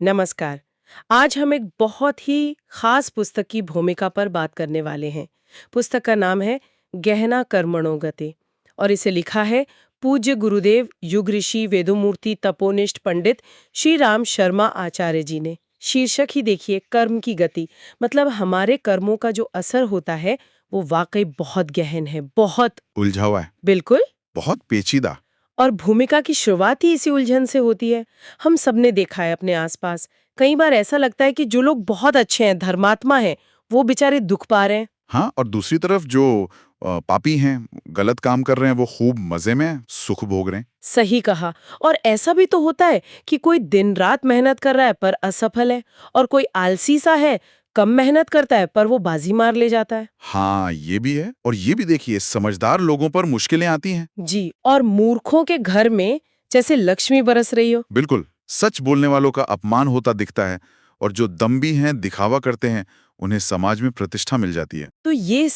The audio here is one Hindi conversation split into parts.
नमस्कार। आज हम एक बहुत ही खास पुस्तक की भूमिका पर बात करने वाले हैं। पुस्तक का नाम है गहना कर्मणो गते और इसे लिखा है पूज्य गुरुदेव युग ऋषि वेदोमूर्ति तपोनिष्ठ पंडित श्री राम शर्मा आचार्य जी ने। शीर्षक ही देखिए, कर्म की गति। मतलब हमारे कर्मों का जो असर होता है वो वाकई बहुत गहन है, बहुत। उलझा हुआ है, बिल्कुल। बहुत पेचीदा। और भूमिका की शुरुआत ही इसी उलझन से होती है। हम सबने देखा है अपने आसपास। कई बार ऐसा लगता है कि जो लोग बहुत अच्छे हैं, धर्मात्मा हैं, वो बेचारे दुख पा रहे हैं। हाँ, और दूसरी तरफ जो पापी हैं, गलत काम कर रहे हैं, वो खूब मजे में सुख भोग रहे हैं। सही कहा। और ऐसा भी तो होता है कि कोई दिन रात मेहनत कर रहा है पर असफल है, और कोई आलसी सा है, कम मेहनत करता है पर वो बाजी मार ले जाता है। हाँ, ये भी है। और ये भी देखिए, समझदार लोगों पर मुश्किलें आती हैं। जी, और मूर्खों के घर में जैसे लक्ष्मी बरस रही हो। बिल्कुल, सच बोलने वालों का अपमान होता दिखता है, और जो दम्भी हैं, दिखावा करते हैं, उन्हें समाज में प्रतिष्ठा मिल जाती है। तो ये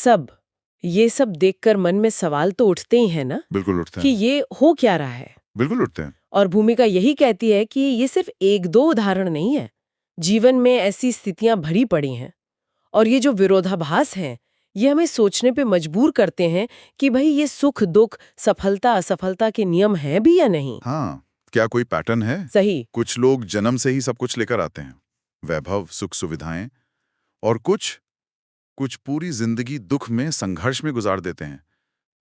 सब देखकर मन में सवाल तो उठते ही है ना, बिल्कुल उठते कि हैं। ये हो क्या रहा है। बिल्कुल उठते हैं। और भूमिका यही कहती है कि ये सिर्फ एक दो उदाहरण नहीं है। जीवन में ऐसी स्थितियां भरी पड़ी हैं, और ये जो विरोधाभास हैं, ये हमें सोचने पे मजबूर करते हैं कि भाई ये सुख दुख, सफलता असफलता के नियम हैं भी या नहीं। हाँ, क्या कोई पैटर्न है? सही। कुछ लोग जन्म से ही सब कुछ लेकर आते हैं, वैभव, सुख सुविधाएं, और कुछ कुछ पूरी जिंदगी दुख में, संघर्ष में गुजार देते हैं।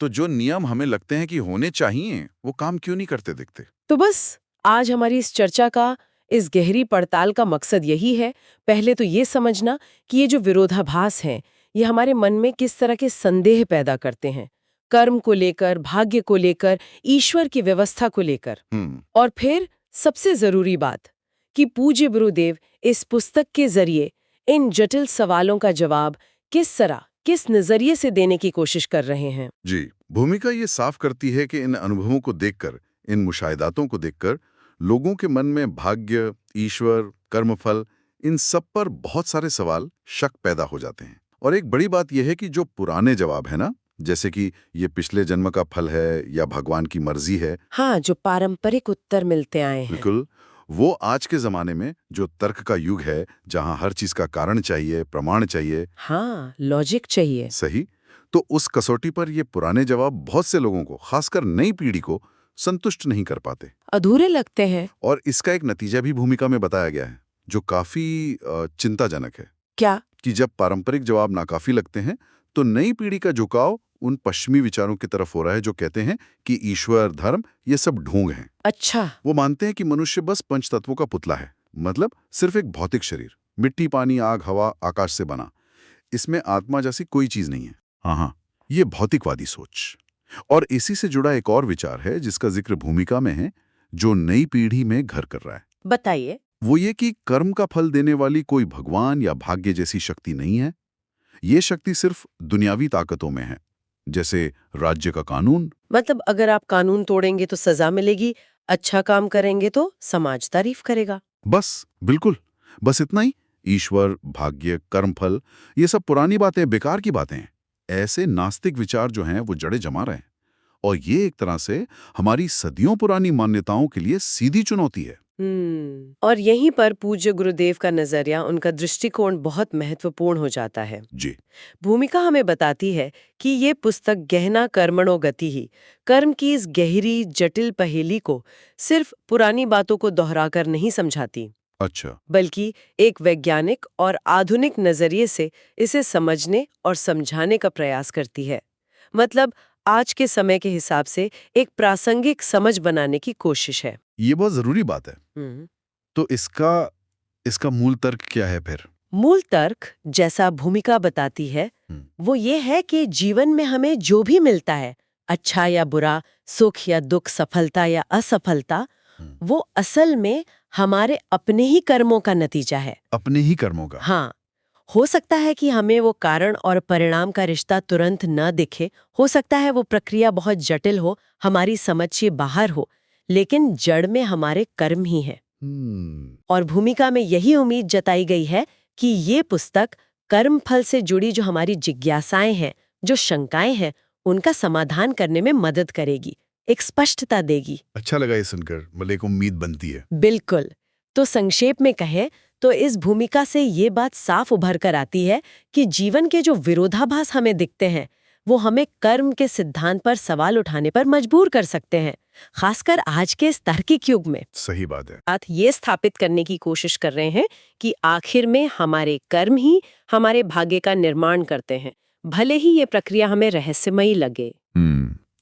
तो जो नियम हमें लगते हैं कि होने चाहिए, वो काम क्यों नहीं करते दिखते? तो बस आज हमारी इस चर्चा का, इस गहरी पड़ताल का मकसद यही है। पहले तो ये समझना कि ये जो विरोधाभास हैं, ये हमारे मन में किस तरह के संदेह पैदा करते हैं, कर्म को लेकर, भाग्य को लेकर, ईश्वर की व्यवस्था को लेकर। हम्म। और फिर सबसे जरूरी बात कि पूज्य गुरुदेव इस पुस्तक के जरिए इन जटिल सवालों का जवाब किस तरह, किस नजरिए से देने की कोशिश कर रहे हैं। जी, भूमिका ये साफ करती है कि इन अनुभवों को देखकर, इन मुशाहिदातों को देखकर, लोगों के मन में भाग्य, ईश्वर, कर्मफल, इन सब पर बहुत सारे सवाल, शक पैदा हो जाते हैं। और एक बड़ी बात यह है कि जो पुराने जवाब है ना, जैसे कि ये पिछले जन्म का फल है या भगवान की मर्जी है, हाँ, जो पारंपरिक उत्तर मिलते आए हैं। बिल्कुल, वो आज के जमाने में जो तर्क का युग है, जहां हर चीज का कारण चाहिए, प्रमाण चाहिए, हाँ, लॉजिक चाहिए। सही, तो उस कसौटी पर ये पुराने जवाब बहुत से लोगों को, खासकर नई पीढ़ी को, संतुष्ट नहीं कर पाते। अधूरे लगते हैं। और इसका एक नतीजा भी भूमिका में बताया गया है, जो काफी चिंताजनक है। क्या? कि जब पारंपरिक जवाब नाकाफी लगते हैं, तो नई पीढ़ी का झुकाव उन पश्चिमी विचारों की तरफ हो रहा है, जो कहते हैं कि ईश्वर, धर्म, ये सब ढोंग हैं। अच्छा। वो मानते हैं कि मनुष्य बस पंच तत्वों का पुतला है, मतलब सिर्फ एक भौतिक शरीर, मिट्टी, पानी, आग, हवा, आकाश से बना। इसमें आत्मा जैसी कोई चीज नहीं है। हाँ हाँ, ये भौतिकवादी सोच। और इसी से जुड़ा एक और विचार है, जिसका जिक्र भूमिका में है, जो नई पीढ़ी में घर कर रहा है। बताइए। वो ये कि कर्म का फल देने वाली कोई भगवान या भाग्य जैसी शक्ति नहीं है। ये शक्ति सिर्फ दुनियावी ताकतों में है, जैसे राज्य का कानून। मतलब अगर आप कानून तोड़ेंगे तो सजा मिलेगी, अच्छा काम करेंगे तो समाज तारीफ करेगा। बस, बिल्कुल, बस इतना ही। ईश्वर, भाग्य, कर्मफल, ये सब पुरानी बातें, बेकार की बातें हैं। ऐसे नास्तिक विचार जो हैं, वो जड़ें जमा रहे हैं। और ये एक तरह से हमारी सदियों पुरानी मान्यताओं के लिए सीधी चुनौती है। और यहीं पर पूज्य गुरुदेव का नजरिया, उनका दृष्टिकोण बहुत महत्वपूर्ण हो जाता है। जी। भूमिका हमें बताती है कि ये पुस्तक गहना कर्मणो गति ही, कर्म की इस गहरी जटिल पहेली को सिर्फ पुरानी बातों को दोहराकर नहीं समझाती, अच्छा। बल्कि एक वैज्ञानिक और आधुनिक नजरिए से इसे समझने और समझाने का प्रयास करती है। मतलब आज के समय के हिसाब से एक प्रासंगिक समझ बनाने की कोशिश है। ये बहुत जरूरी बात है। हम्म। तो इसका इसका मूल तर्क क्या है फिर? मूल तर्क, जैसा भूमिका बताती है, हम्म। वो ये है कि जीवन में हमें जो भी मिलता है, अच्छा या बुरा, सुख या दुख, सफलता या असफलता, हम्म। वो असल में हमारे अपने ही कर्मों का नतीजा है। अपने ही कर्मों का। हाँ, हो सकता है कि हमें वो कारण और परिणाम का रिश्ता तुरंत न दिखे, हो सकता है वो प्रक्रिया बहुत जटिल हो, हमारी समझ से बाहर हो, लेकिन जड़ में हमारे कर्म ही है। और भूमिका में यही उम्मीद जताई गई है कि ये पुस्तक कर्म फल से जुड़ी जो हमारी जिज्ञासाएं हैं, जो शंकाएं हैं, उनका समाधान करने में मदद करेगी, एक स्पष्टता देगी। अच्छा लगा ये सुनकर, मतलब एक उम्मीद बनती है। बिल्कुल। तो संक्षेप में कहें तो इस भूमिका से ये बात साफ उभर कर आती है कि जीवन के जो विरोधाभास हमें दिखते हैं वो हमें कर्म के सिद्धांत पर सवाल उठाने पर मजबूर कर सकते हैं, खासकर आज के इस तार्किक युग में। सही बात है। साथ ये स्थापित करने की कोशिश कर रहे हैं कि आखिर में हमारे कर्म ही हमारे भाग्य का निर्माण करते हैं, भले ही ये प्रक्रिया हमें रहस्यमयी लगे।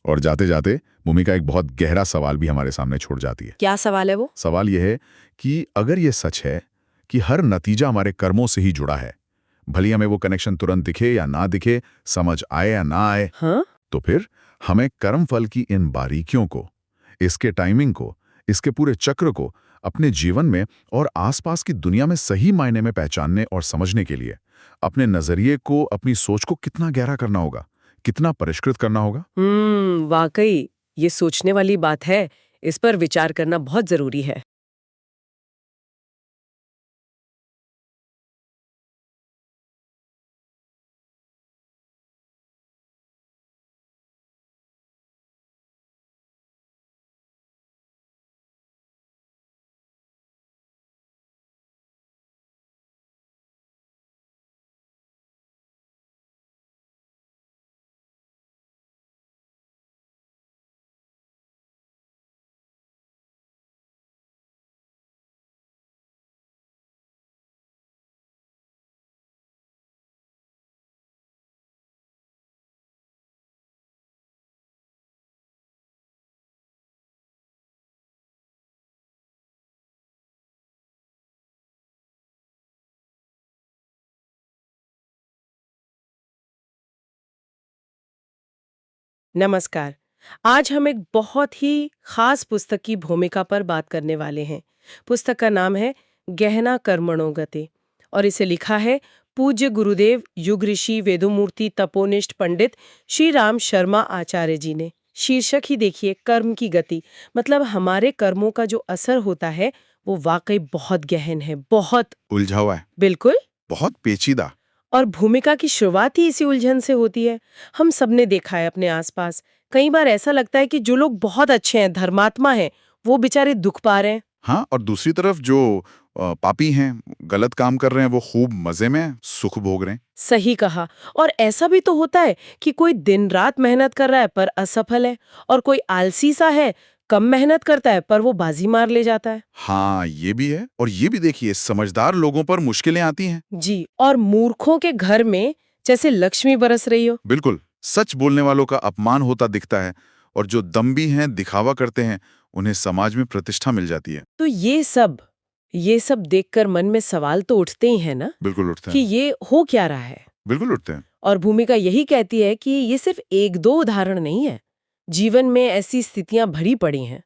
और जाते जाते भूमिका एक बहुत गहरा सवाल भी हमारे सामने छोड़ जाती है। क्या सवाल है वो? सवाल यह है कि अगर ये सच है कि हर नतीजा हमारे कर्मों से ही जुड़ा है, भले हमें वो कनेक्शन तुरंत दिखे या ना दिखे, समझ आए या ना आए, हाँ? तो फिर हमें कर्म फल की इन बारीकियों को, इसके टाइमिंग को, इसके पूरे चक्र को अपने जीवन में और आसपास की दुनिया में सही मायने में पहचानने और समझने के लिए अपने नजरिए को, अपनी सोच को कितना गहरा करना होगा, कितना परिष्कृत करना होगा। वाकई ये सोचने वाली बात है। इस पर विचार करना बहुत जरूरी है। नमस्कार। आज हम एक बहुत ही खास पुस्तक की भूमिका पर बात करने वाले हैं। पुस्तक का नाम है गहना कर्मणो गते और इसे लिखा है पूज्य गुरुदेव युग ऋषि वेदोमूर्ति तपोनिष्ठ पंडित श्री राम शर्मा आचार्य जी ने। शीर्षक ही देखिए, कर्म की गति। मतलब हमारे कर्मों का जो असर होता है वो वाकई बहुत गहन है, बहुत उलझा हुआ है, बिल्कुल। बहुत पेचीदा। और भूमिका की शुरुआत ही इसी उलझन से होती है। हम सबने देखा है अपने आसपास, कई बार ऐसा लगता है कि जो लोग बहुत अच्छे हैं, धर्मात्मा हैं, वो बेचारे दुख पा रहे हैं। हाँ, और दूसरी तरफ जो पापी हैं, गलत काम कर रहे हैं, वो खूब मजे में सुख भोग रहे हैं। सही कहा। और ऐसा भी तो होता है कि कोई दिन रात मेहनत कर रहा है पर असफल है, और कोई आलसी सा है, कम मेहनत करता है पर वो बाजी मार ले जाता है। हाँ, ये भी है। और ये भी देखिए, समझदार लोगों पर मुश्किलें आती हैं। जी, और मूर्खों के घर में जैसे लक्ष्मी बरस रही हो। बिल्कुल, सच बोलने वालों का अपमान होता दिखता है, और जो दम्भी हैं, दिखावा करते हैं, उन्हें समाज में प्रतिष्ठा मिल जाती है। तो ये सब देखकर मन में सवाल तो उठते ही है ना, बिल्कुल उठते कि हैं। ये हो क्या रहा है। बिल्कुल उठते हैं। और भूमिका यही कहती है कि ये सिर्फ एक दो उदाहरण नहीं है, जीवन में ऐसी स्थितियां भरी पड़ी हैं।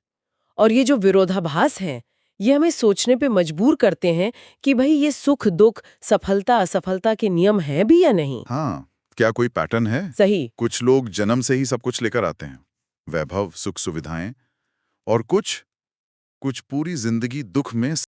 और ये जो विरोधाभास हैं, ये हमें सोचने पे मजबूर करते हैं कि भाई ये सुख दुख, सफलता असफलता के नियम हैं भी या नहीं। हाँ, क्या कोई पैटर्न है? सही। कुछ लोग जन्म से ही सब कुछ लेकर आते हैं, वैभव, सुख सुविधाएं, और कुछ पूरी जिंदगी दुख में